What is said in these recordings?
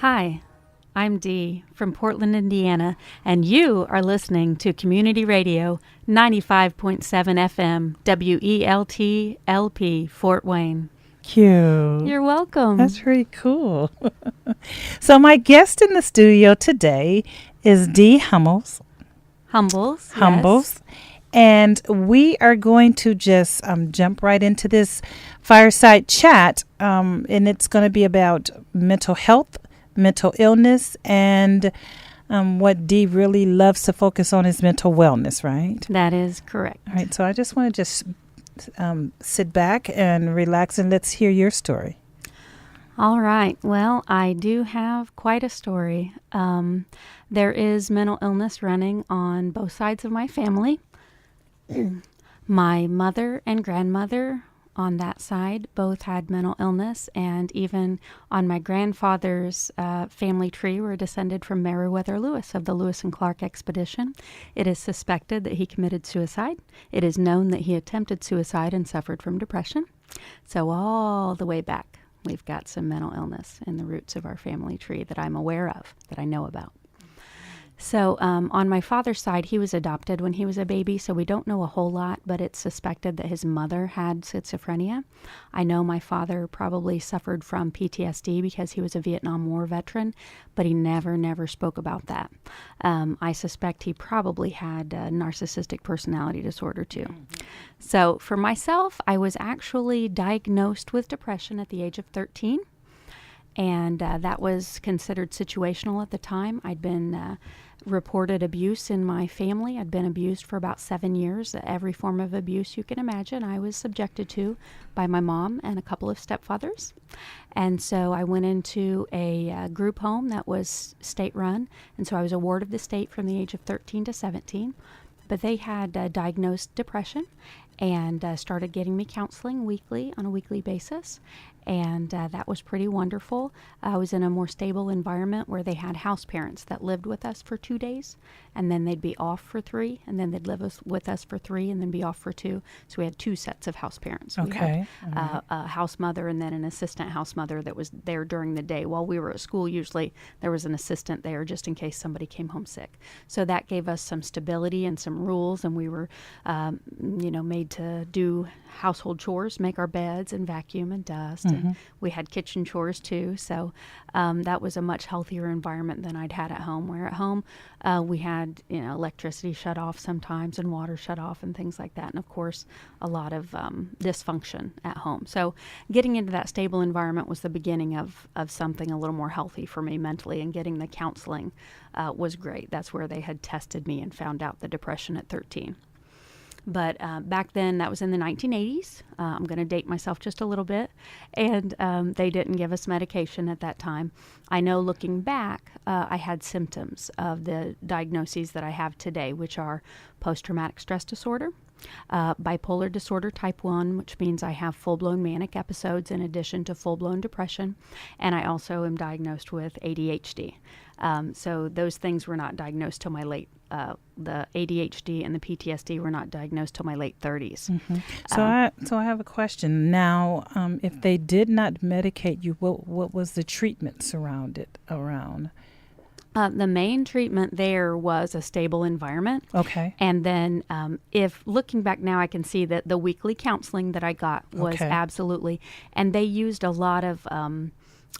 Hi, I'm Dee from Portland, Indiana, and you are listening to Community Radio 95.7 FM WELT LP Fort Wayne. Cute. You're welcome. That's really cool. So my guest in the studio today is Dee Humbles. Humbles. Humbles. And we are going to just jump right into this fireside chat. And it's going to be about mental health, mental illness, and what Dee really loves to focus on is mental wellness, right? That is correct. All right. So I just want to just sit back and relax and let's hear your story. All right. Well, I do have quite a story. There is mental illness running on both sides of my family. My mother and grandmother on that side both had mental illness, and even on my grandfather's family tree, we're descended from Meriwether Lewis of the Lewis and Clark expedition. It is suspected that he committed suicide. It is known that he attempted suicide and suffered from depression. So all the way back, we've got some mental illness in the roots of our family tree that I'm aware of, that I know about. So on my father's side, he was adopted when he was a baby, so we don't know a whole lot, but it's suspected that his mother had schizophrenia. I know my father probably suffered from PTSD because he was a Vietnam War veteran, but he never spoke about that. I suspect he probably had a narcissistic personality disorder too. Mm-hmm. So for myself, I was actually diagnosed with depression at the age of 13. And that was considered situational at the time. I'd been reported abuse in my family. I'd been abused for about 7 years. Every form of abuse you can imagine I was subjected to by my mom and a couple of stepfathers. And so I went into a group home that was state-run. And so I was a ward of the state from the age of 13 to 17. But they had diagnosed depression and started getting me counseling on a weekly basis. And that was pretty wonderful. I was in a more stable environment where they had house parents that lived with us for 2 days, and then they'd be off for 3, and then they'd live with us for 3, and then be off for 2. So we had 2 sets of house parents. Okay. We had a house mother and then an assistant house mother that was there during the day. While we were at school, usually there was an assistant there just in case somebody came home sick. So that gave us some stability and some rules, and we were, made to do household chores, make our beds and vacuum and dust. Mm-hmm. And we had kitchen chores too. So that was a much healthier environment than I'd had at home, where at home we had, electricity shut off sometimes and water shut off and things like that. And of course, a lot of dysfunction at home. So getting into that stable environment was the beginning of something a little more healthy for me mentally, and getting the counseling was great. That's where they had tested me and found out the depression at 13. But back then, that was in the 1980s. I'm going to date myself just a little bit. And they didn't give us medication at that time. I know looking back, I had symptoms of the diagnoses that I have today, which are post-traumatic stress disorder, bipolar disorder type 1, which means I have full-blown manic episodes in addition to full-blown depression. And I also am diagnosed with ADHD. So those things were not diagnosed till my late the ADHD and the PTSD were not diagnosed till my late 30s. Mm-hmm. So I have a question. Now, if they did not medicate you, what was the treatment around? The main treatment there was a stable environment. Okay. And then if looking back now, I can see that the weekly counseling that I got was absolutely, and they used a lot of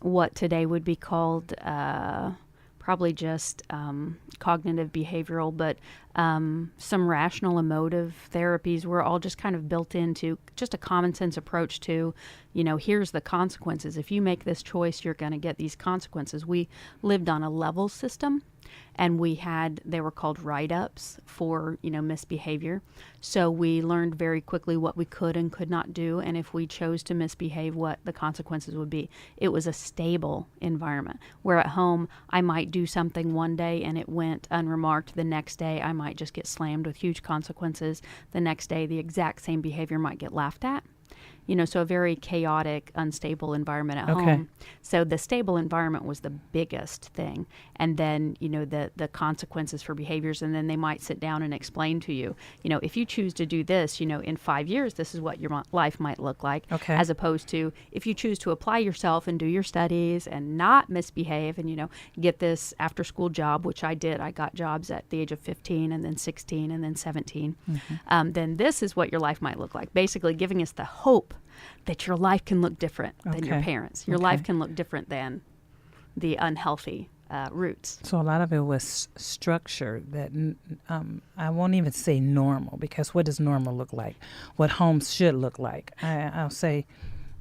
what today would be called probably just cognitive behavioral, but some rational emotive therapies were all just kind of built into just a common sense approach to, here's the consequences. If you make this choice, you're going to get these consequences. We lived on a level system, and they were called write-ups for, misbehavior. So we learned very quickly what we could and could not do, and if we chose to misbehave, what the consequences would be. It was a stable environment, where at home, I might do something one day and it went unremarked. The next day, I might just get slammed with huge consequences. The next day, the exact same behavior might get laughed at. so a very chaotic, unstable environment at home. So the stable environment was the biggest thing. And then, the consequences for behaviors. And then they might sit down and explain to you, if you choose to do this, in 5 years, this is what your life might look like. As opposed to if you choose to apply yourself and do your studies and not misbehave and, get this after school job, which I did. I got jobs at the age of 15 and then 16 and then 17. Then this is what your life might look like. Basically giving us the hope that your life can look different than your parents. Your life can look different than the unhealthy roots. So a lot of it was structure that I won't even say normal, because what does normal look like? What homes should look like? I'll say,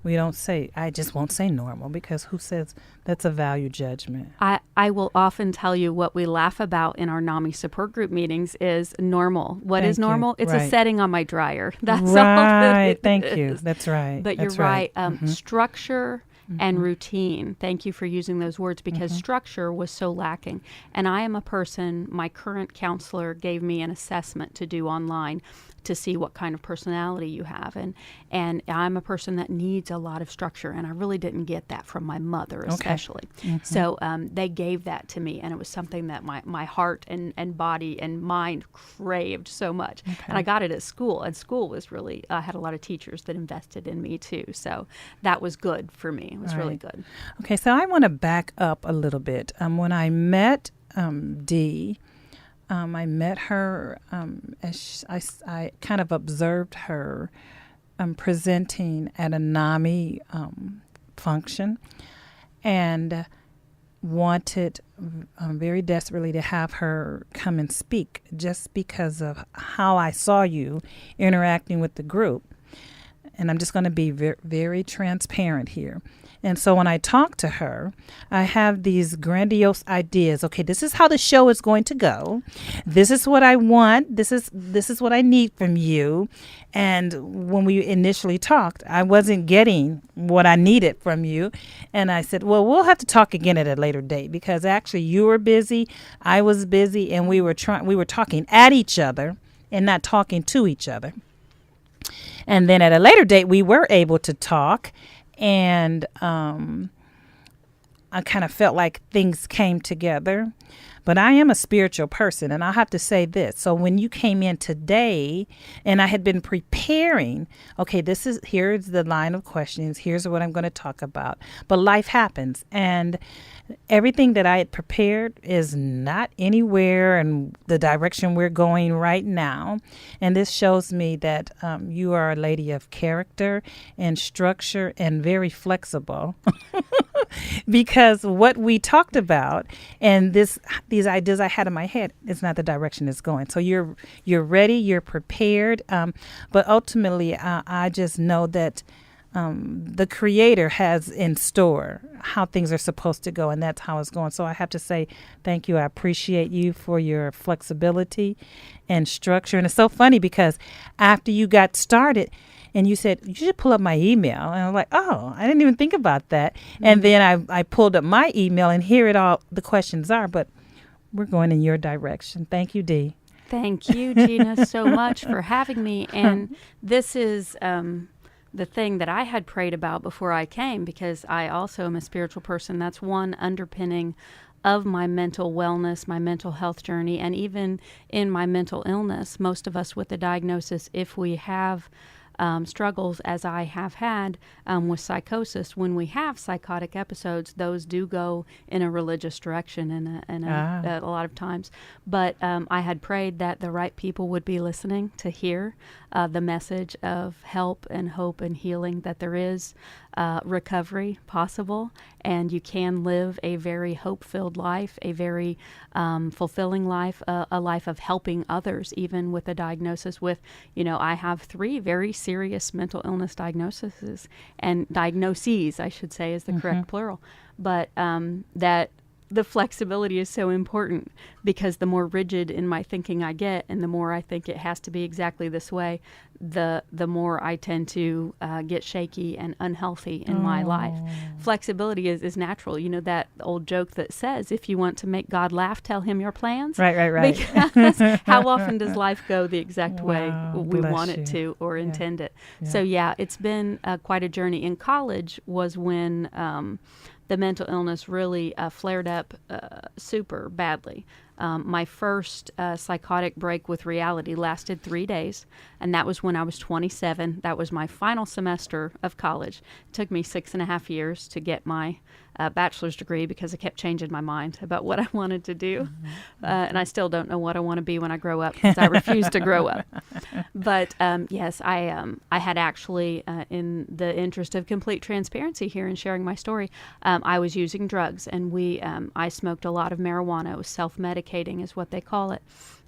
I just won't say normal, because who says that's a value judgment? I will often tell you what we laugh about in our NAMI support group meetings is normal. What is normal? It's a setting on my dryer. That's all that it Thank is. you. That's right. But you're right. Structure and routine. Thank you for using those words, because structure was so lacking. And I am a person, my current counselor gave me an assessment to do online to see what kind of personality you have. And I'm a person that needs a lot of structure, and I really didn't get that from my mother especially. So they gave that to me, and it was something that my heart and body and mind craved so much. And I got it at school, and school was really, I had a lot of teachers that invested in me too. So that was good for me. It was really good. Okay, so I want to back up a little bit. When I met Dee, I met her as I kind of observed her presenting at a NAMI function, and wanted very desperately to have her come and speak, just because of how I saw you interacting with the group. And I'm just going to be very transparent here. And so when I talk to her, I have these grandiose ideas. Okay, this is how the show is going to go. This is what I want. This is what I need from you. And when we initially talked, I wasn't getting what I needed from you. And I said, well, we'll have to talk again at a later date, because actually you were busy, I was busy, and we were talking at each other and not talking to each other. And then at a later date, we were able to talk. And I kind of felt like things came together. But I am a spiritual person, and I'll have to say this. So when you came in today, and I had been preparing, okay, here's the line of questions. Here's what I'm going to talk about. But life happens, and everything that I had prepared is not anywhere in the direction we're going right now. And this shows me that you are a lady of character and structure and very flexible. Because what we talked about and these ideas I had in my head is not the direction it's going. So you're ready, you're prepared. But ultimately, I just know that the Creator has in store how things are supposed to go, and that's how it's going. So I have to say thank you. I appreciate you for your flexibility and structure. And it's so funny because after you got started, and you said, you should pull up my email. And I'm like, oh, I didn't even think about that. And then I pulled up my email, and here the questions are. But we're going in your direction. Thank you, Dee. Thank you, Gena, so much for having me. And this is the thing that I had prayed about before I came, because I also am a spiritual person. That's one underpinning of my mental wellness, my mental health journey, and even in my mental illness. Most of us with a diagnosis, if we have struggles, as I have had with psychosis, when we have psychotic episodes, those do go in a religious direction a lot of times. But I had prayed that the right people would be listening to hear the message of help and hope and healing, that there is recovery possible, and you can live a very hope-filled life, a very fulfilling life, a life of helping others, even with a diagnosis with, I have 3 very serious mental illness diagnoses, I should say is the correct plural, but that the flexibility is so important, because the more rigid in my thinking I get, and the more I think it has to be exactly this way, the more I tend to get shaky and unhealthy in my life. Flexibility is natural. You know that old joke that says, if you want to make God laugh, tell him your plans. Right. Because how often does life go the exact way we bless want you. it to or intend it? Yeah. So yeah, it's been quite a journey. In college was when the mental illness really flared up super badly. My first psychotic break with reality lasted 3 days, and that was when I was 27. That was my final semester of college. It took me 6.5 years to get my bachelor's degree, because I kept changing my mind about what I wanted to do. And I still don't know what I want to be when I grow up, because I refuse to grow up. But yes, I had actually, in the interest of complete transparency here and sharing my story, I was using drugs, and I smoked a lot of marijuana. It was self-medicating is what they call it.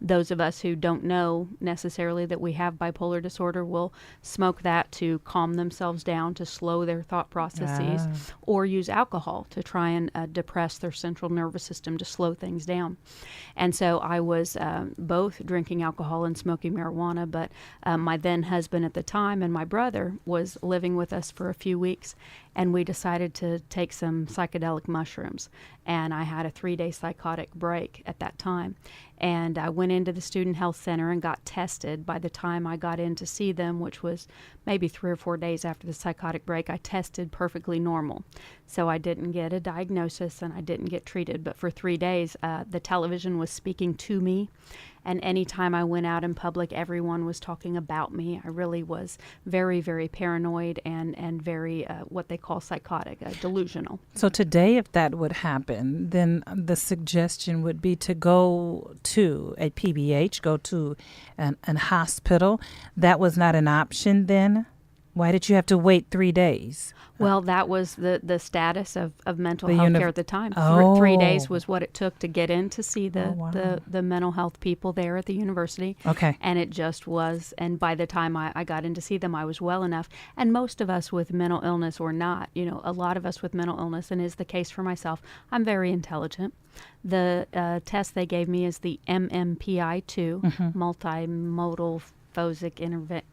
Those of us who don't know necessarily that we have bipolar disorder will smoke that to calm themselves down, to slow their thought processes, or use alcohol to try and depress their central nervous system to slow things down. And so I was both drinking alcohol and smoking marijuana, but my then husband at the time and my brother was living with us for a few weeks, and we decided to take some psychedelic mushrooms. And I had a 3-day psychotic break at that time. And I went into the student health center and got tested. By the time I got in to see them, which was maybe 3 or 4 days after the psychotic break, I tested perfectly normal. So I didn't get a diagnosis and I didn't get treated. But for 3 days, the television was speaking to me. And anytime I went out in public, everyone was talking about me. I really was very, very paranoid and very what they call psychotic, delusional. So today, if that would happen, then the suggestion would be to go to a PBH, go to an hospital. That was not an option then? Why did you have to wait 3 days? Well, that was the status of mental health care at the time. 3 days was what it took to get in to see the mental health people there at the university. Okay. And it just was, and by the time I got in to see them, I was well enough. And most of us with mental illness or not, a lot of us with mental illness, and is the case for myself, I'm very intelligent. The test they gave me is the MMPI-2, multimodal Phosic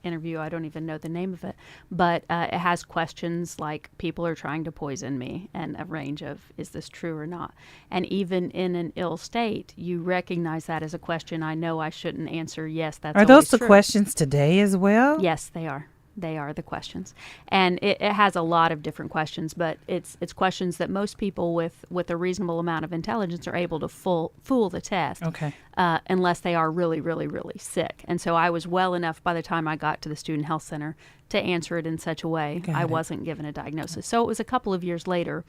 interview. I don't even know the name of it, but it has questions like, people are trying to poison me, and a range of, is this true or not? And even in an ill state, you recognize that as a question. I know I shouldn't answer yes, that's Are those the questions today as well? Yes, they are. They are the questions. And it has a lot of different questions, but it's questions that most people with a reasonable amount of intelligence are able to fool the test. Okay. Unless they are really, really, really sick. And so I was well enough by the time I got to the student health center to answer it in such a way I wasn't given a diagnosis. So it was a couple of years later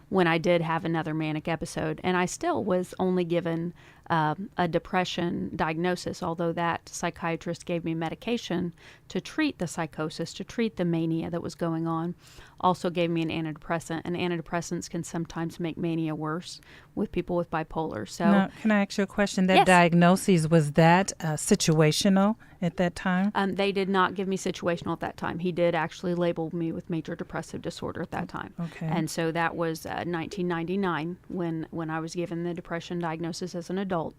when I did have another manic episode, and I still was only given a depression diagnosis, although that psychiatrist gave me medication to treat the psychosis, to treat the mania that was going on. Also gave me an antidepressant, and antidepressants can sometimes make mania worse with people with bipolar. So, now, can I ask you a question? That yes. diagnosis, was that situational at that time? They did not give me situational at that time. He did actually label me with major depressive disorder at that time. Okay. And so that was 1999 when I was given the depression diagnosis as an adult.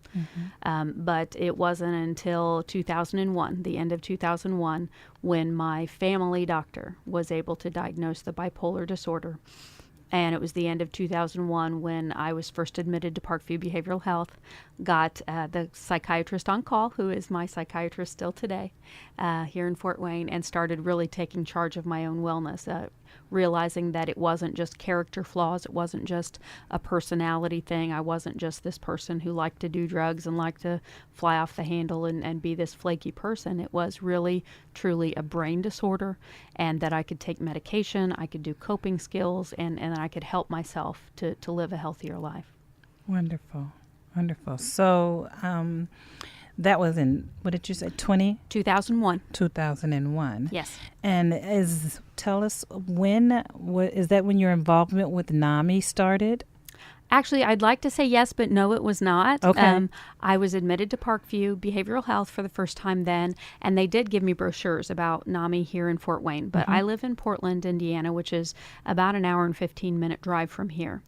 But it wasn't until 2001, the end of 2001, when my family doctor was able to diagnose the bipolar disorder. And it was the end of 2001 when I was first admitted to Parkview Behavioral Health, got the psychiatrist on call, who is my psychiatrist still today, here in Fort Wayne, and started really taking charge of my own wellness, realizing that it wasn't just character flaws, it wasn't just a personality thing. I wasn't just this person who liked to do drugs and liked to fly off the handle and be this flaky person. It was really, truly a brain disorder, and that I could take medication, I could do coping skills, and I could help myself to live a healthier life. Wonderful. Wonderful. So that was in, what did you say, 2001. 2001. Yes. And tell us, is that when your involvement with NAMI started? Actually, I'd like to say yes, but no, it was not. Okay. I was admitted to Parkview Behavioral Health for the first time then, and they did give me brochures about NAMI here in Fort Wayne. But I live in Portland, Indiana, which is about an hour and 15-minute drive from here.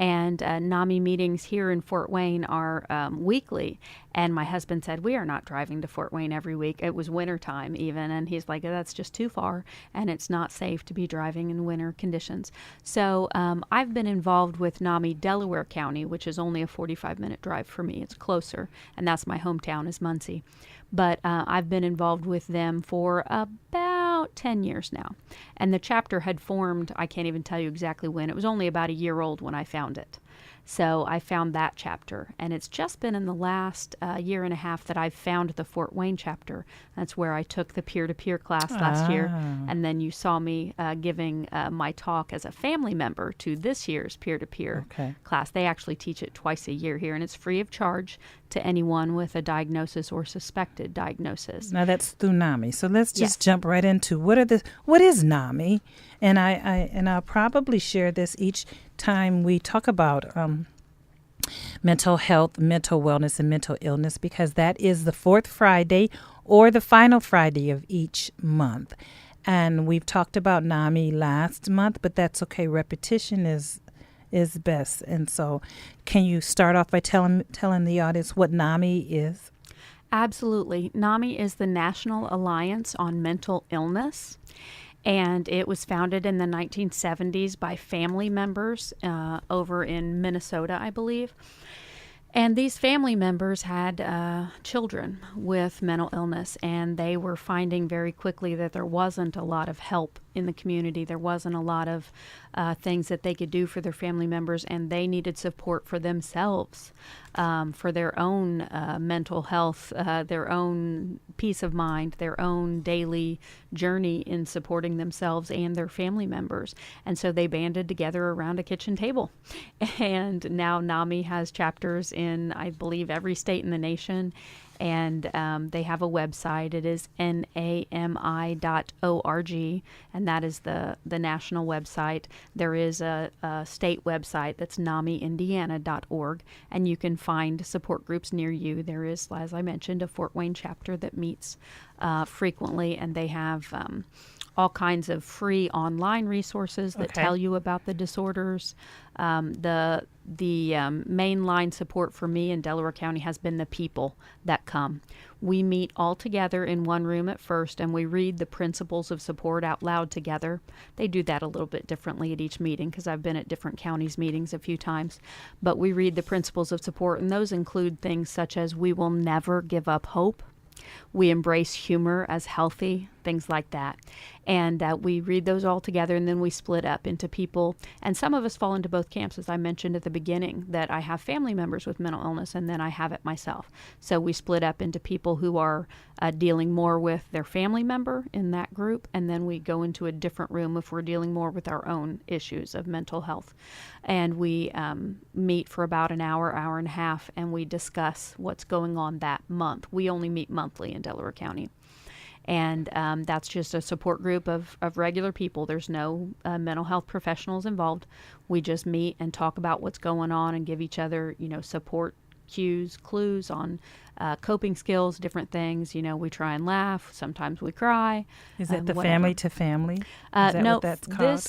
And NAMI meetings here in Fort Wayne are weekly. And my husband said, we are not driving to Fort Wayne every week. It was wintertime even. And he's like, that's just too far. And it's not safe to be driving in winter conditions. So I've been involved with NAMI Delaware County, which is only a 45-minute drive for me. It's closer. And that's my hometown is Muncie. But I've been involved with them for about 10 years now. And the chapter had formed, I can't even tell you exactly when. It was only about a year old when I found it. So I found that chapter. And it's just been in the last year and a half that I've found the Fort Wayne chapter. That's where I took the peer-to-peer class last year. And then you saw me giving my talk as a family member to this year's peer-to-peer class. They actually teach it twice a year here, and it's free of charge to anyone with a diagnosis or suspected diagnosis. Now that's through NAMI. So let's just jump right into what is NAMI? And I'll probably share this each time we talk about mental health, mental wellness, and mental illness, because that is the fourth Friday or the final Friday of each month. And we've talked about NAMI last month, but that's okay. Repetition is best. And so can you start off by telling the audience what NAMI is? Absolutely. NAMI is the National Alliance on Mental Illness. And it was founded in the 1970s by family members over in Minnesota, I believe. And these family members had children with mental illness, and they were finding very quickly that there wasn't a lot of help in the community. There wasn't a lot of things that they could do for their family members, and they needed support for themselves, for their own mental health, their own peace of mind, their own daily journey in supporting themselves and their family members. And so they banded together around a kitchen table. And now NAMI has chapters in, I believe, every state in the nation. And they have a website. It is nami.org, and that is the national website. There is a state website that's namiindiana.org, and you can find support groups near you. There is, as I mentioned, a Fort Wayne chapter that meets frequently, and they have all kinds of free online resources that tell you about the disorders. The mainline support for me in Delaware County has been the people that come. We meet all together in one room at first, and we read the principles of support out loud together. They do that a little bit differently at each meeting because I've been at different counties' meetings a few times. But we read the principles of support, and those include things such as we will never give up hope. We embrace humor as healthy, things like that. And we read those all together, and then we split up into people. And some of us fall into both camps, as I mentioned at the beginning, that I have family members with mental illness, and then I have it myself. So we split up into people who are dealing more with their family member in that group, and then we go into a different room if we're dealing more with our own issues of mental health. And we meet for about an hour, hour and a half, and we discuss what's going on that month. We only meet monthly in Delaware County. And that's just a support group of regular people. There's no mental health professionals involved. We just meet and talk about what's going on and give each other, support cues, clues on coping skills, different things. We try and laugh. Sometimes we cry. Is it the family to family? Is that no, what that's called?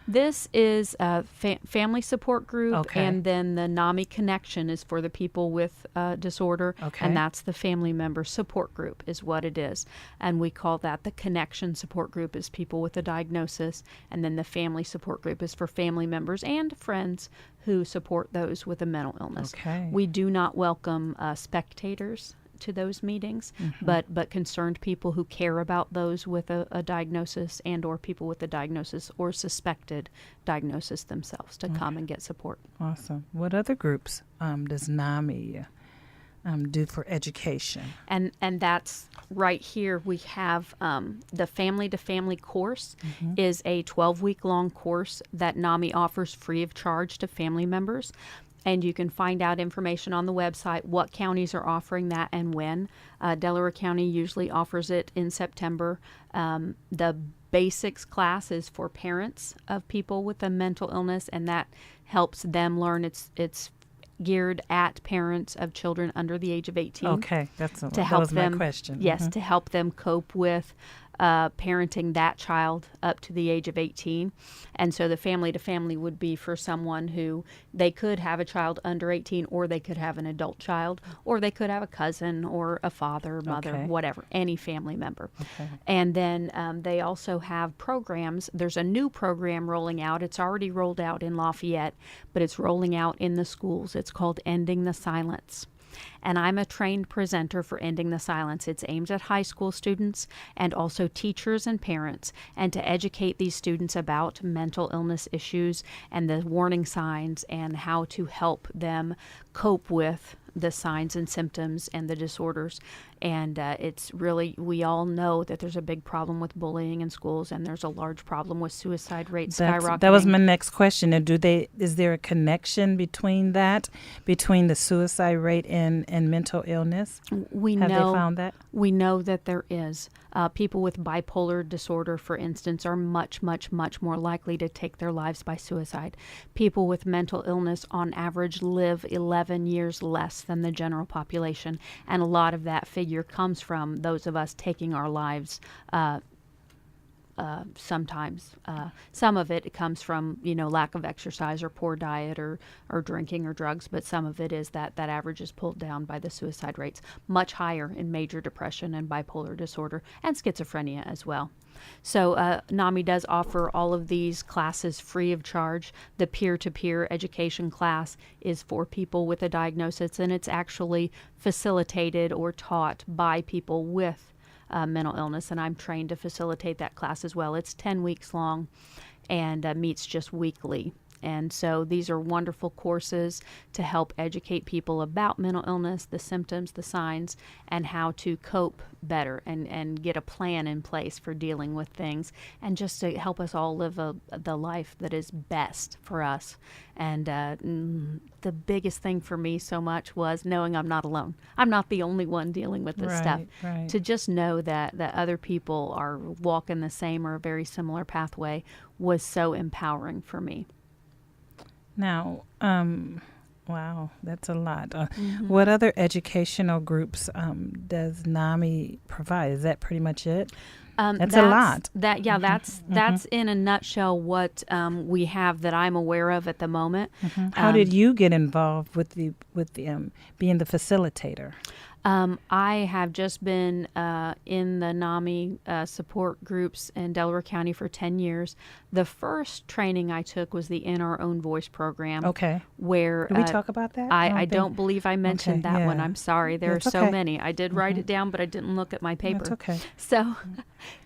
This is a family support group, and then the NAMI Connection is for the people with disorder, and that's the family member support group is what it is. And we call that the Connection support group is people with a diagnosis, and then the family support group is for family members and friends who support those with a mental illness. We do not welcome spectators to those meetings, but concerned people who care about those with a diagnosis and or people with a diagnosis or suspected diagnosis themselves to come and get support. Awesome. What other groups does NAMI do for education? And that's right here. We have the Family to Family course is a 12-week-long course that NAMI offers free of charge to family members. And you can find out information on the website, what counties are offering that and when. Delaware County usually offers it in September. The basics class is for parents of people with a mental illness, and that helps them learn. It's geared at parents of children under the age of 18. Okay, that was my question. Yes, to help them cope with parenting that child up to the age of 18. And so the family to family would be for someone who they could have a child under 18, or they could have an adult child, or they could have a cousin or a father, mother, Okay. whatever, any family member. Okay. And then they also have programs. There's a new program rolling out. It's already rolled out in Lafayette, but it's rolling out in the schools. It's called Ending the Silence. And I'm a trained presenter for Ending the Silence. It's aimed at high school students and also teachers and parents, and to educate these students about mental illness issues and the warning signs and how to help them cope with the signs and symptoms and the disorders. And it's really, we all know that there's a big problem with bullying in schools, and there's a large problem with suicide rates skyrocketing. That was my next question. And is there a connection between the suicide rate and mental illness? Have they found that? We know that there is. People with bipolar disorder, for instance, are much, much, much more likely to take their lives by suicide. People with mental illness, on average, live 11 years less than the general population, and a lot of that figure comes from those of us taking our lives sometimes. Some of it comes from, lack of exercise or poor diet or drinking or drugs, but some of it is that average is pulled down by the suicide rates, much higher in major depression and bipolar disorder and schizophrenia as well. So NAMI does offer all of these classes free of charge. The peer-to-peer education class is for people with a diagnosis, and it's actually facilitated or taught by people with mental illness, and I'm trained to facilitate that class as well. It's 10 weeks long and meets just weekly. And so these are wonderful courses to help educate people about mental illness, the symptoms, the signs, and how to cope better and get a plan in place for dealing with things, and just to help us all live the life that is best for us. And the biggest thing for me so much was knowing I'm not alone. I'm not the only one dealing with this stuff. Right. To just know that other people are walking the same or a very similar pathway was so empowering for me. Now, wow, that's a lot. What other educational groups does NAMI provide? Is that pretty much it? That's a lot. That's in a nutshell what we have that I'm aware of at the moment. How did you get involved with the being the facilitator? I have just been in the NAMI support groups in Delaware County for 10 years. The first training I took was the In Our Own Voice program. Okay. Where did we talk about that? I don't believe I mentioned that one. I'm sorry. There That's are so okay. many. I did write it down, but I didn't look at my paper. That's okay. So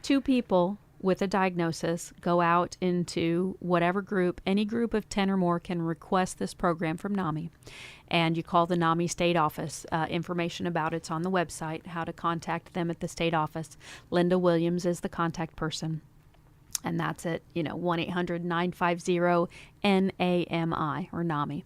2 people with a diagnosis go out into whatever group. Any group of 10 or more can request this program from NAMI. And you call the NAMI state office. Information about it's on the website, how to contact them at the state office. Linda Williams is the contact person. And that's at, 1-800-950-NAMI or NAMI.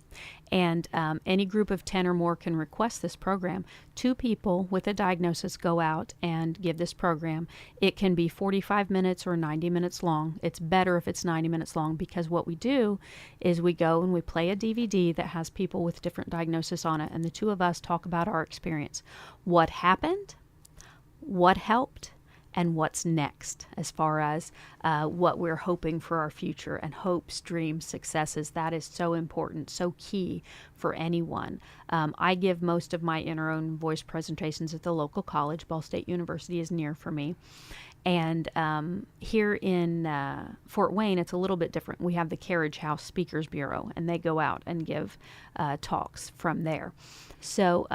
And any group of 10 or more can request this program. 2 people with a diagnosis go out and give this program. It can be 45 minutes or 90 minutes long. It's better if it's 90 minutes long, because what we do is we go and we play a DVD that has people with different diagnoses on it, and the 2 of us talk about our experience. What happened, what helped, and what's next as far as what we're hoping for our future, and hopes, dreams, successes. That is so important, so key for anyone. I give most of my In Our Own Voice presentations at the local college. Ball State University is near for me. And here in Fort Wayne, it's a little bit different. We have the Carriage House Speakers Bureau, and they go out and give talks from there. So,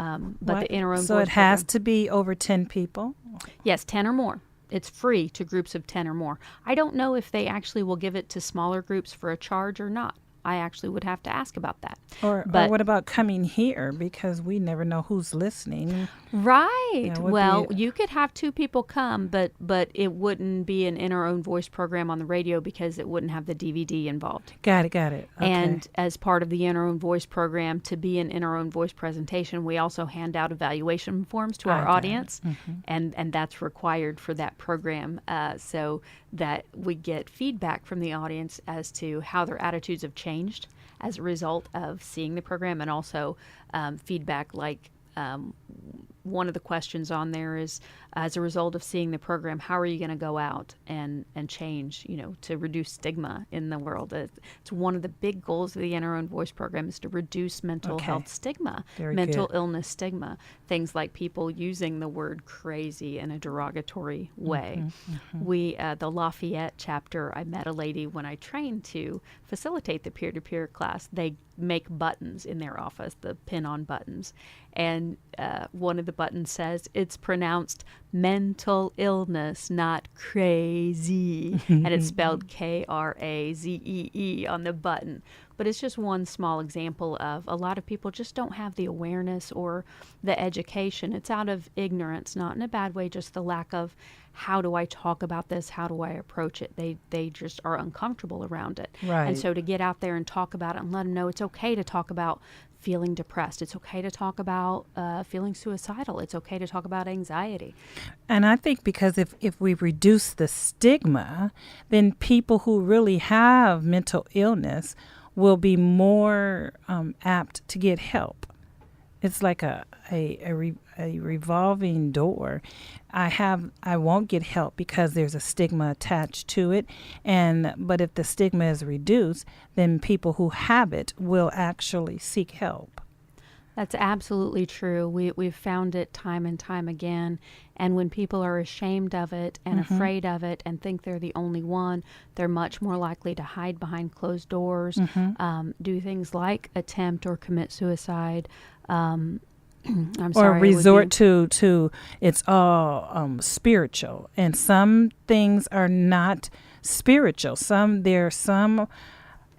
but the In Our Own Voice So it has to be over 10 people? Yes, 10 or more. It's free to groups of 10 or more. I don't know if they actually will give it to smaller groups for a charge or not. I actually would have to ask about that. Or what about coming here? Because we never know who's listening. Right. Well, you could have 2 people come, but it wouldn't be an In Our Own Voice program on the radio because it wouldn't have the DVD involved. Got it. Okay. And as part of the In Our Own Voice program, to be an In Our Own Voice presentation, we also hand out evaluation forms to our audience, and that's required for that program, so that we get feedback from the audience as to how their attitudes have changed as a result of seeing the program, and also feedback like one of the questions on there is, as a result of seeing the program, how are you going to go out and change, to reduce stigma in the world? It's one of the big goals of the Enter Our Own Voice program is to reduce mental health stigma, mental illness stigma, things like people using the word crazy in a derogatory way. We, the Lafayette chapter, I met a lady when I trained to facilitate the peer-to-peer class. They make buttons in their office, the pin-on buttons. And one of the buttons says, it's pronounced mental illness, not crazy. And it's spelled K-R-A-Z-E-E on the button. But it's just one small example of a lot of people just don't have the awareness or the education. It's out of ignorance, not in a bad way, just the lack of how do I talk about this? How do I approach it? They just are uncomfortable around it. Right. And so to get out there and talk about it and let them know it's okay to talk about feeling depressed. It's okay to talk about feeling suicidal. It's okay to talk about anxiety. And I think because if we reduce the stigma, then people who really have mental illness will be more apt to get help. It's like a revolving door. I won't get help because there's a stigma attached to it. But if the stigma is reduced, then people who have it will actually seek help. That's absolutely true. We've found it time and time again. And when people are ashamed of it and afraid of it and think they're the only one, they're much more likely to hide behind closed doors, do things like attempt or commit suicide. Or resort to it's all spiritual, and some things are not spiritual. There are some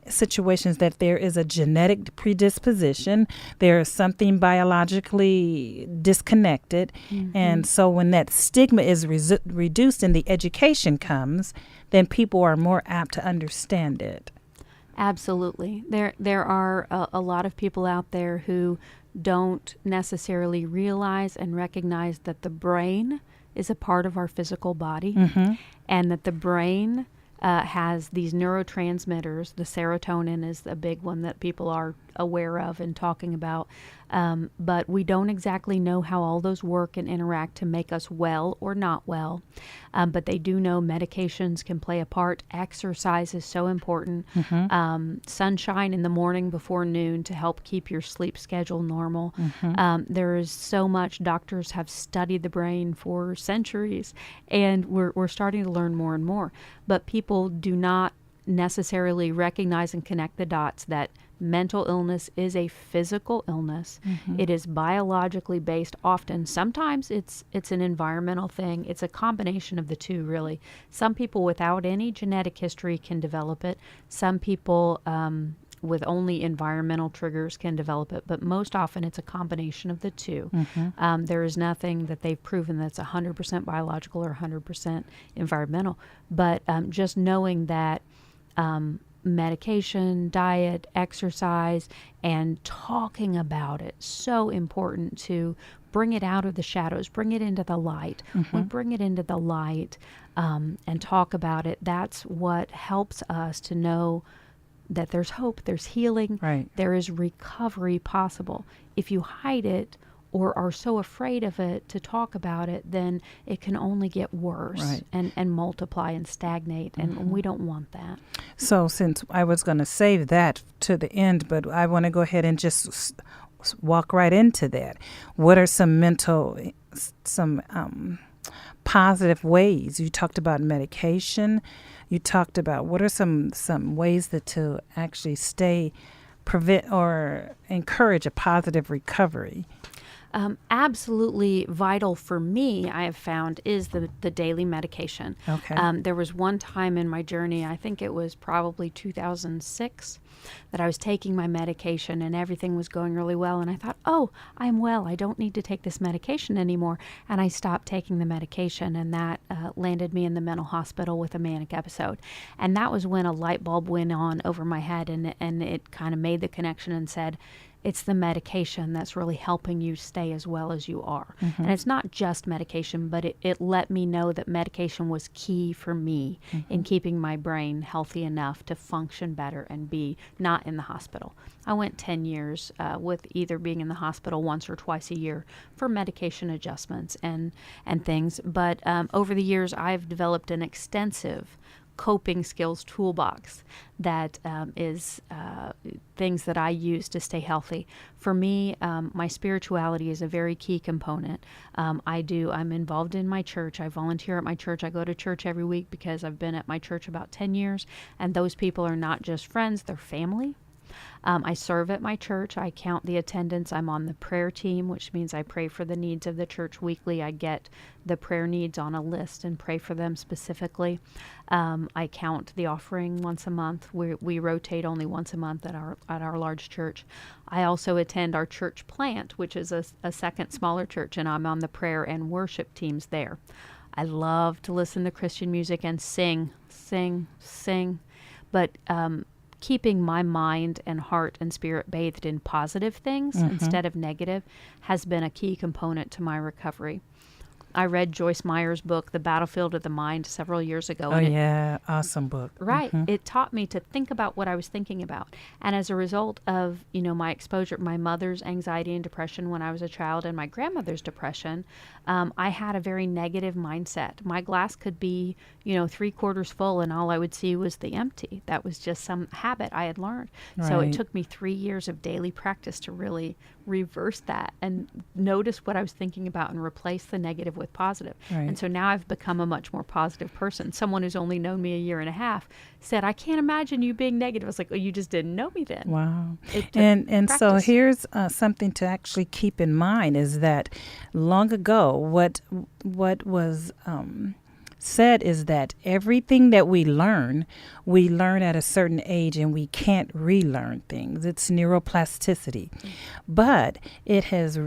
situations that there is a genetic predisposition. There is something biologically disconnected, and so when that stigma is reduced and the education comes, then people are more apt to understand it. Absolutely. There are a lot of people out there who don't necessarily realize and recognize that the brain is a part of our physical body, and that the brain has these neurotransmitters. The serotonin is a big one that people are aware of and talking about. But we don't exactly know how all those work and interact to make us well or not well. But they do know medications can play a part. Exercise is so important. Sunshine in the morning before noon to help keep your sleep schedule normal. There is so much. Doctors have studied the brain for centuries, and we're starting to learn more and more. But people do not necessarily recognize and connect the dots that mental illness is a physical illness. It is biologically based often. Sometimes it's an environmental thing. It's a combination of the two, really. Some people without any genetic history can develop it. Some people with only environmental triggers can develop it, but most often it's a combination of the two. There is nothing that they've proven that's 100% biological or 100% environmental, but just knowing that medication, diet, exercise, and talking about it, so important to bring it out of the shadows, bring it into the light. We bring it into the light and talk about it. That's what helps us to know that there's hope, there's healing, there is recovery possible. If you hide it or are so afraid of it to talk about it, then it can only get worse and multiply and stagnate, and we don't want that. So since I was going to save that to the end, but I want to go ahead and just walk right into that. What are some positive ways? You talked about medication. You talked about what are some ways that to actually prevent or encourage a positive recovery? Absolutely vital for me, I have found, is the daily medication. There was one time in my journey, I think it was probably 2006, that I was taking my medication and everything was going really well. And I thought, oh, I'm well. I don't need to take this medication anymore. And I stopped taking the medication, and that landed me in the mental hospital with a manic episode. And that was when a light bulb went on over my head, and it kind of made the connection and said, it's the medication that's really helping you stay as well as you are. And it's not just medication, but it let me know that medication was key for me in keeping my brain healthy enough to function better and be not in the hospital. I went 10 years with either being in the hospital once or twice a year for medication adjustments and things. But over the years, I've developed an extensive coping skills toolbox that is things that I use to stay healthy. For me, my spirituality is a very key component. I'm involved in my church. I volunteer at my church. I go to church every week because I've been at my church about 10 years, and those people are not just friends, they're family. I serve at my church. I count the attendance. I'm on the prayer team, which means I pray for the needs of the church weekly. I get the prayer needs on a list and pray for them specifically. I count the offering once a month. We rotate only once a month at our large church. I also attend our church plant, which is a second smaller church, and I'm on the prayer and worship teams there. I love to listen to Christian music and sing, but keeping my mind and heart and spirit bathed in positive things instead of negative has been a key component to my recovery. I read Joyce Meyer's book, The Battlefield of the Mind, several years ago. Awesome book. Right. It taught me to think about what I was thinking about. And as a result of, my exposure, my mother's anxiety and depression when I was a child and my grandmother's depression, I had a very negative mindset. My glass could be, 3/4 full and all I would see was the empty. That was just some habit I had learned. Right. So it took me 3 years of daily practice to really reverse that and notice what I was thinking about and replace the negative with positive. Right. And so now I've become a much more positive person. Someone who's only known me a year and a half said, I can't imagine you being negative. I was like, oh, you just didn't know me then. Wow. And so here's something to actually keep in mind is that long ago, what was said is that everything that we learn at a certain age, and we can't relearn things. It's neuroplasticity. But it has,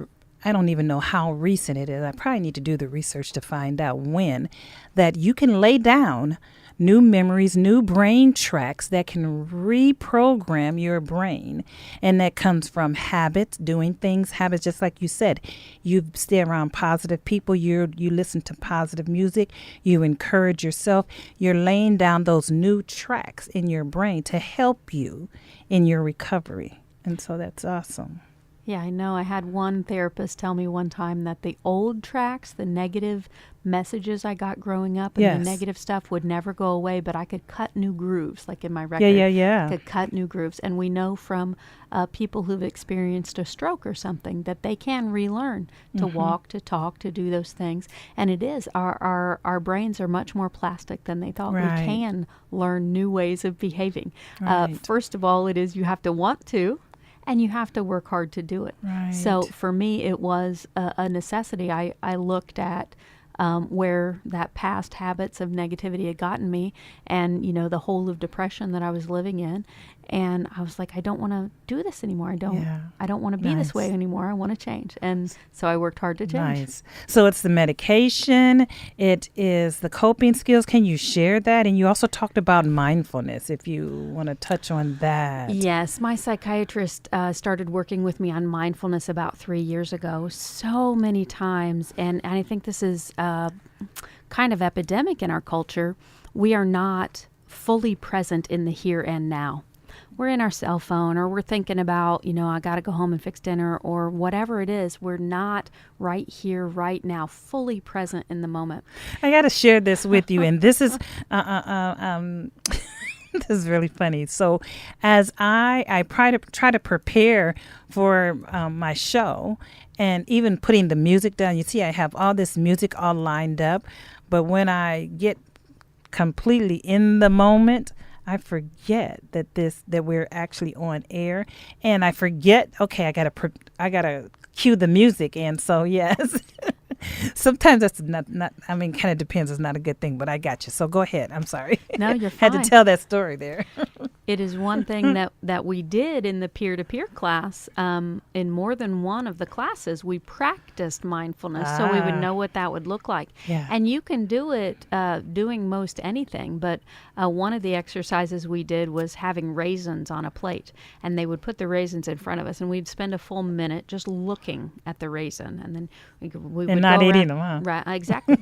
I don't even know how recent it is. I probably need to do the research to find out when, that you can lay down new memories, new brain tracks that can reprogram your brain. And that comes from habits, doing things, habits, just like you said. You stay around positive people, you listen to positive music, you encourage yourself. You're laying down those new tracks in your brain to help you in your recovery. And so that's awesome. Yeah, I know. I had one therapist tell me one time that the old tracks, the negative messages I got growing up and the negative stuff would never go away, but I could cut new grooves, like in my record. I could cut new grooves. And we know from people who've experienced a stroke or something that they can relearn to walk, to talk, to do those things. And it is. Our brains are much more plastic than they thought. Right. We can learn new ways of behaving. Right. First of all, it is you have to want to. And you have to work hard to do it. Right. So for me, it was a necessity. I looked at where that past habits of negativity had gotten me and, the hole of depression that I was living in. And I was like, I don't want to do this anymore. I don't want to be this way anymore. I want to change. And so I worked hard to change. Nice. So it's the medication. It is the coping skills. Can you share that? And you also talked about mindfulness, if you want to touch on that. Yes. My psychiatrist started working with me on mindfulness about 3 years ago, so many times. And I think this is kind of epidemic in our culture. We are not fully present in the here and now. We're in our cell phone, or we're thinking about, I got to go home and fix dinner, or whatever it is. We're not right here, right now, fully present in the moment. I got to share this with you, and this is this is really funny. So, as I try to prepare for my show, and even putting the music down, you see, I have all this music all lined up, but when I get completely in the moment, I forget that we're actually on air, and I forget. Okay, I gotta cue the music, and so yes, sometimes that's not. I mean, kind of depends. It's not a good thing, but I got you. So go ahead. I'm sorry. No, you're fine. Had to tell that story there. It is one thing that we did in the peer-to-peer class. In more than one of the classes, we practiced mindfulness so we would know what that would look like. Yeah. And you can do it doing most anything, but one of the exercises we did was having raisins on a plate, and they would put the raisins in front of us, and we'd spend a full minute just looking at the raisin, and then we would not go eating around, them, huh? Right, exactly.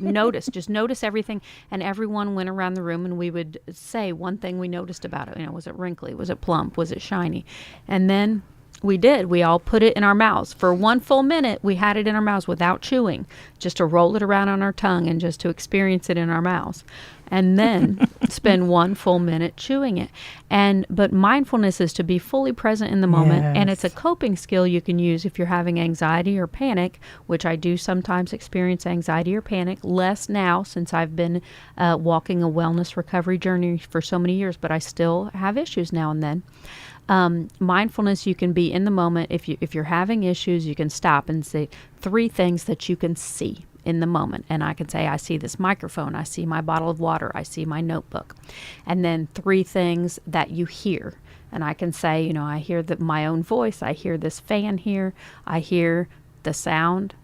Just notice everything, and everyone went around the room, and we would say one thing we noticed about it. Was it wrinkly? Was it plump? Was it shiny? And then we all put it in our mouths. For one full minute, we had it in our mouths without chewing, just to roll it around on our tongue and just to experience it in our mouths. And then spend one full minute chewing it. But mindfulness is to be fully present in the moment. Yes. And it's a coping skill you can use if you're having anxiety or panic, which I do sometimes experience anxiety or panic, less now since I've been walking a wellness recovery journey for so many years, but I still have issues now and then. Mindfulness, you can be in the moment. If you're having issues, you can stop and say 3 things that you can see in the moment. And I can say, I see this microphone, I see my bottle of water, I see my notebook. And then 3 things that you hear. And I can say, I hear my own voice, I hear this fan here, I hear the sound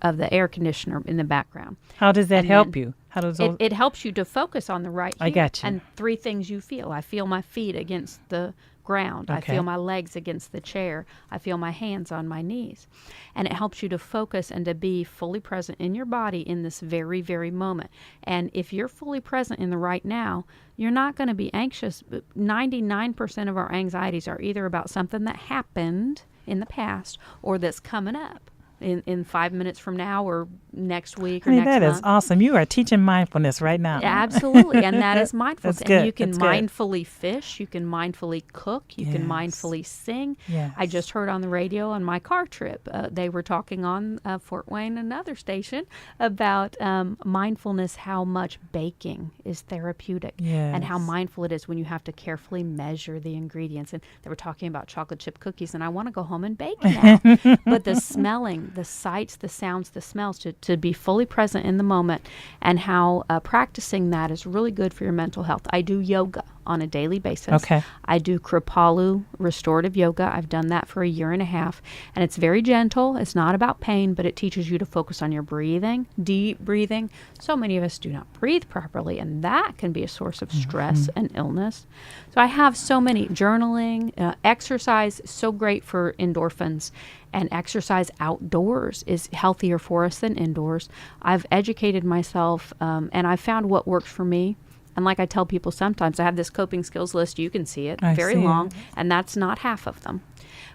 of the air conditioner in the background. How does that help you? How does it helps you to focus on the right here. I got you. And 3 things you feel. I feel my feet against the ground. Okay. I feel my legs against the chair. I feel my hands on my knees. And it helps you to focus and to be fully present in your body in this very, very moment. And if you're fully present in the right now, you're not going to be anxious. 99% of our anxieties are either about something that happened in the past or that's coming up in 5 minutes from now or next week or next month. That is awesome. You are teaching mindfulness right now. Absolutely. And that is mindfulness. That's good. And you can That's good. mindfully fish. You can mindfully cook. You can mindfully sing. Yes. I just heard on the radio on my car trip, they were talking on Fort Wayne, another station, about mindfulness, how much baking is therapeutic. Yes. And how mindful it is when you have to carefully measure the ingredients. And they were talking about chocolate chip cookies, and I want to go home and bake now. But the smelling, the sights, the sounds, the smells, to be fully present in the moment, and how practicing that is really good for your mental health. I do yoga on a daily basis. Okay. I do Kripalu restorative yoga. I've done that for 1.5 years, and it's very gentle. It's not about pain, but it teaches you to focus on your breathing, deep breathing. So many of us do not breathe properly, and that can be a source of stress and illness. So I have so many journaling, exercise, so great for endorphins. And exercise outdoors is healthier for us than indoors. I've educated myself, and I found what works for me. And like I tell people sometimes, I have this coping skills list. You can see it, very long, and that's not half of them.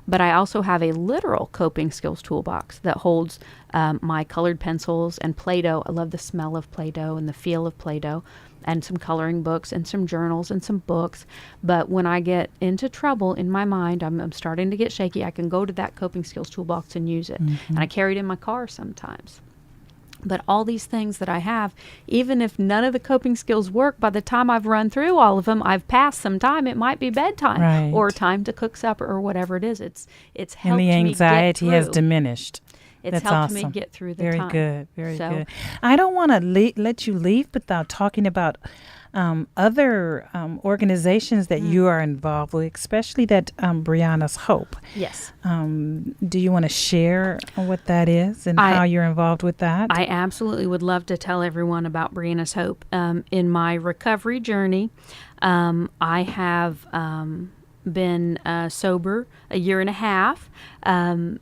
But I also have a literal coping skills toolbox that holds my colored pencils and Play-Doh. I love the smell of Play-Doh and the feel of Play-Doh, and some coloring books and some journals and some books. But when I get into trouble in my mind, I'm starting to get shaky, I can go to that coping skills toolbox and use it. And I carry it in my car sometimes. But all these things that I have, even if none of the coping skills work, by the time I've run through all of them, I've passed some time. It might be bedtime or time to cook supper or whatever it is. It's helped and the anxiety me get has through. Diminished. It's helped me get through the Very time. good. Very good. I don't want to let you leave without talking about other organizations that you are involved with, especially that Brianna's Hope. Yes. Do you want to share what that is and how you're involved with that? I absolutely would love to tell everyone about Brianna's Hope. In my recovery journey, I have been sober 1.5 years.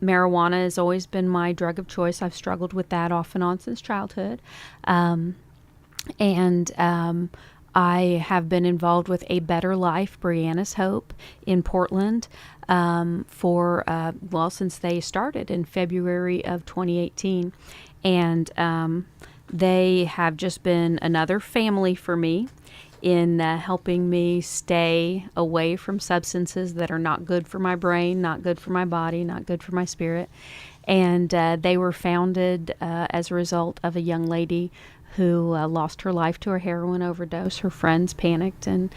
Marijuana has always been my drug of choice. I've struggled with that off and on since childhood. I have been involved with A Better Life, Brianna's Hope, in Portland since they started in February of 2018. And they have just been another family for me in helping me stay away from substances that are not good for my brain, not good for my body, not good for my spirit. And they were founded as a result of a young lady who lost her life to a heroin overdose. Her friends panicked and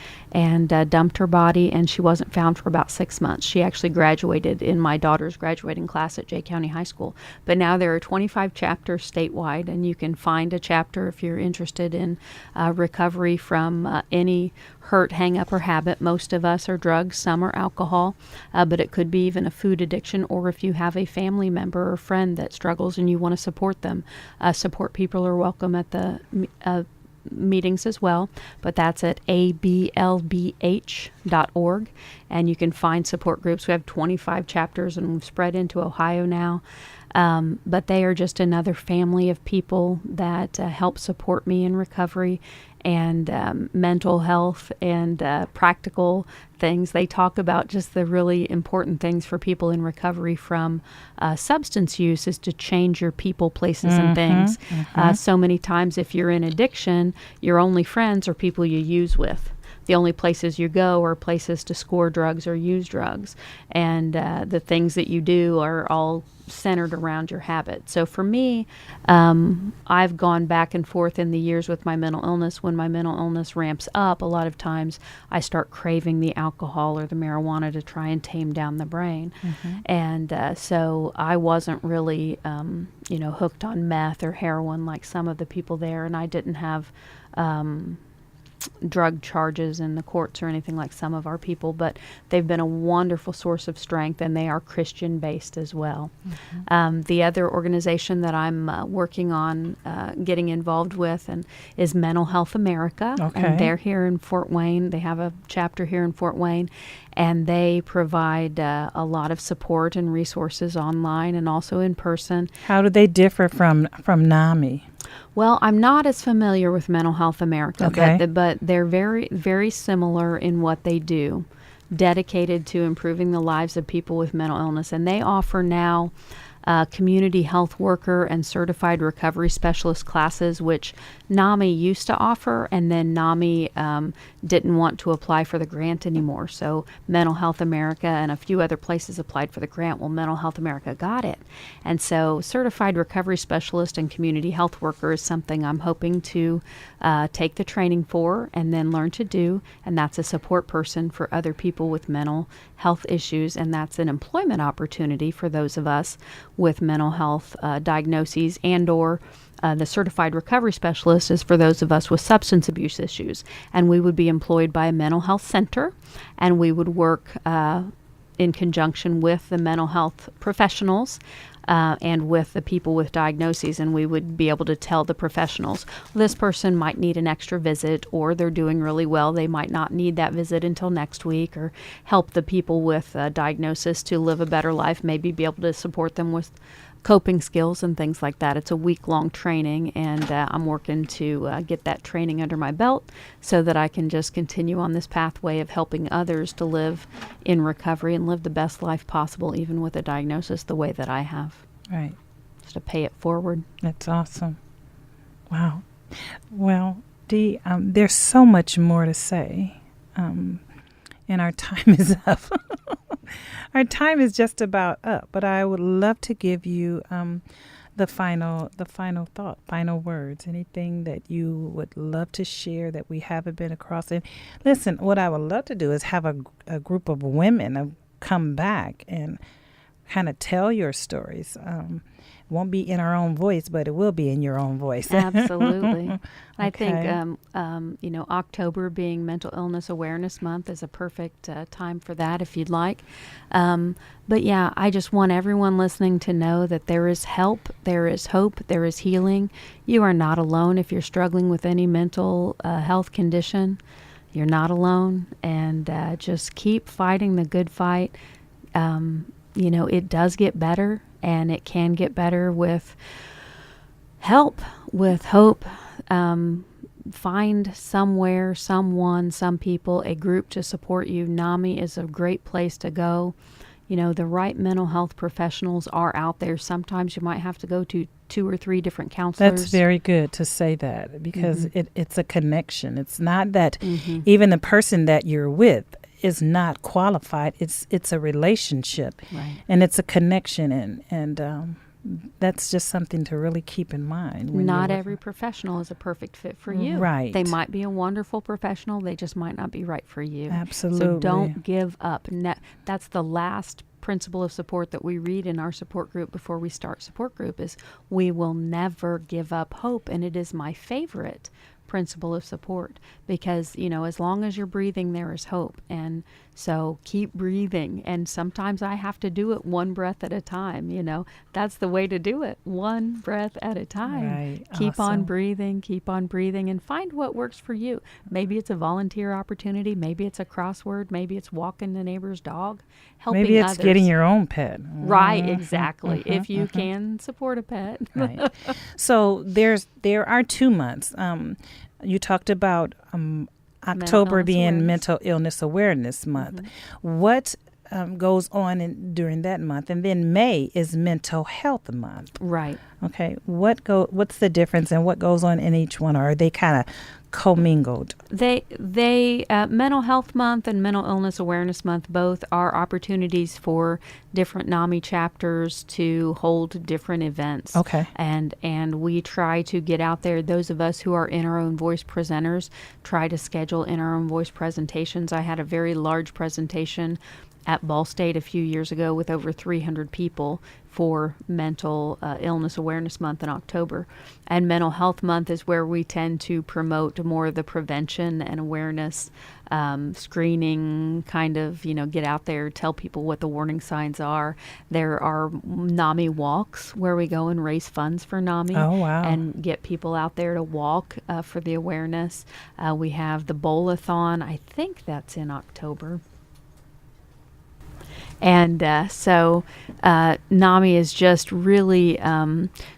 dumped her body, and she wasn't found for about 6 months. She actually graduated in my daughter's graduating class at Jay County High School. But now there are 25 chapters statewide, and you can find a chapter if you're interested in recovery from any hurt, hang up, or habit. Most of us are drugs, some are alcohol, but it could be even a food addiction, or if you have a family member or friend that struggles and you want to support them. Support people are welcome at the meetings as well, but that's at ablbh.org, and you can find support groups. We have 25 chapters, and we've spread into Ohio now. But they are just another family of people that help support me in recovery and mental health and practical things. They talk about just the really important things for people in recovery from substance use is to change your people, places, and things. So many times if you're in addiction, your only friends are people you use with. The only places you go are places to score drugs or use drugs. And the things that you do are all centered around your habit. So for me, I've gone back and forth in the years with my mental illness. When my mental illness ramps up, a lot of times I start craving the alcohol or the marijuana to try and tame down the brain. And so I wasn't really, hooked on meth or heroin like some of the people there, and I didn't have drug charges in the courts or anything like some of our people, but they've been a wonderful source of strength, and they are Christian based as well. The other organization that I'm working on getting involved with is Mental Health America, and they're here in Fort Wayne. They have a chapter here in Fort Wayne, and they provide a lot of support and resources online and also in person. How do they differ from NAMI? Well, I'm not as familiar with Mental Health America, but they're very, very similar in what they do, dedicated to improving the lives of people with mental illness. And they offer now community health worker and certified recovery specialist classes, which NAMI used to offer, and then NAMI didn't want to apply for the grant anymore. So Mental Health America and a few other places applied for the grant. Well, Mental Health America got it. And so certified recovery specialist and community health worker is something I'm hoping to take the training for and then learn to do. And that's a support person for other people with mental health issues. And that's an employment opportunity for those of us with mental health diagnoses, and or the certified recovery specialist is for those of us with substance abuse issues. And we would be employed by a mental health center, and we would work in conjunction with the mental health professionals and with the people with diagnoses, and we would be able to tell the professionals, this person might need an extra visit, or they're doing really well, they might not need that visit until next week, or help the people with diagnosis to live a better life, maybe be able to support them with coping skills and things like that. It's a week-long training, and I'm working to get that training under my belt so that I can just continue on this pathway of helping others to live in recovery and live the best life possible, even with a diagnosis the way that I have. Right. Just to pay it forward. That's awesome. Wow. Well, Dee, there's so much more to say, and our time is up. Our time is just about up, but I would love to give you the final thought, final words, anything that you would love to share that we haven't been across. And listen, what I would love to do is have a group of women come back and kind of tell your stories. It won't be in our own voice, but it will be in your own voice. Absolutely. Okay. I think, October being Mental Illness Awareness Month is a perfect time for that if you'd like. But yeah, I just want everyone listening to know that there is help, there is hope, there is healing. You are not alone if you're struggling with any mental health condition. You're not alone, and just keep fighting the good fight. It does get better, and it can get better with help, with hope. Find somewhere, someone, some people, a group to support you. NAMI is a great place to go. The right mental health professionals are out there. Sometimes you might have to go to 2 or 3 different counselors. That's very good to say that, because it's a connection. It's not that even the person that you're with is not qualified. It's a relationship, right, and it's a connection, and that's just something to really keep in mind. Not every professional is a perfect fit for you. Right. They might be a wonderful professional. They just might not be right for you. Absolutely. So don't give up. That's the last principle of support that we read in our support group before we start support group is we will never give up hope. And it is my favorite principle of support because, as long as you're breathing, there is hope. And so keep breathing. And sometimes I have to do it one breath at a time. That's the way to do it. One breath at a time. Right. Keep on Awesome. keep on breathing and find what works for you. Maybe it's a volunteer opportunity. Maybe it's a crossword. Maybe it's walking the neighbor's dog, helping Maybe it's others. getting your own pet. Right, exactly. If you can support a pet. Right. So there are 2 months. You talked about October being Mental Illness Awareness Month. Mm-hmm. What goes on during that month? And then May is Mental Health Month. Right. Okay. What's the difference and what goes on in each one? Or are they kind of commingled? They Mental Health Month and Mental Illness Awareness Month both are opportunities for different NAMI chapters to hold different events. Okay. And we try to get out there. Those of us who are in our own voice presenters try to schedule in our own voice presentations. I had a very large presentation at Ball State a few years ago with over 300 people for Mental Illness Awareness Month in October. And Mental Health Month is where we tend to promote more of the prevention and awareness, screening, kind of, get out there, tell people what the warning signs are. There are NAMI walks where we go and raise funds for NAMI. Oh, wow. And get people out there to walk for the awareness. We have the Bowl-a-thon. I think that's in October. And so NAMI is just really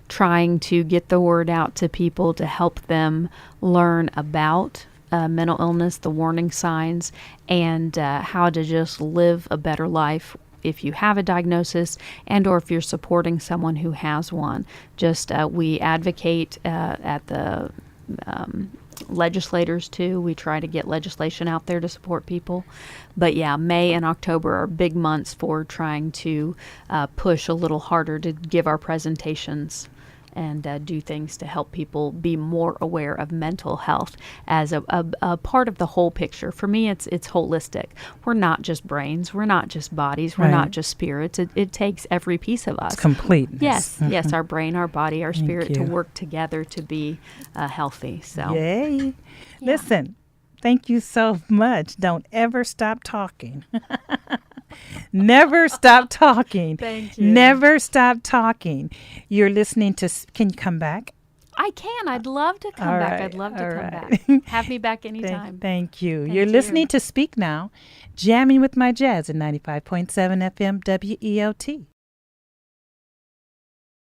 trying to get the word out to people to help them learn about mental illness, the warning signs, and how to just live a better life if you have a diagnosis and or if you're supporting someone who has one. Just we advocate at the legislators too. We try to get legislation out there to support people. But yeah, May and October are big months for trying to push a little harder to give our presentations and do things to help people be more aware of mental health as a part of the whole picture. For me, it's holistic. We're not just brains. We're not just bodies. We're not just spirits. It takes every piece of us. It's completeness. Yes, yes, our brain, our body, our spirit to work together to be healthy. So, yay. Yeah. Listen, thank you so much. Don't ever stop talking. Never stop talking. Thank you. Never stop talking. You're listening to, can you come back? I can. I'd love to come back. I'd love to come back. Have me back anytime. Thank you. You're listening to Speak Now, jamming with my jazz at 95.7 FM WEOT.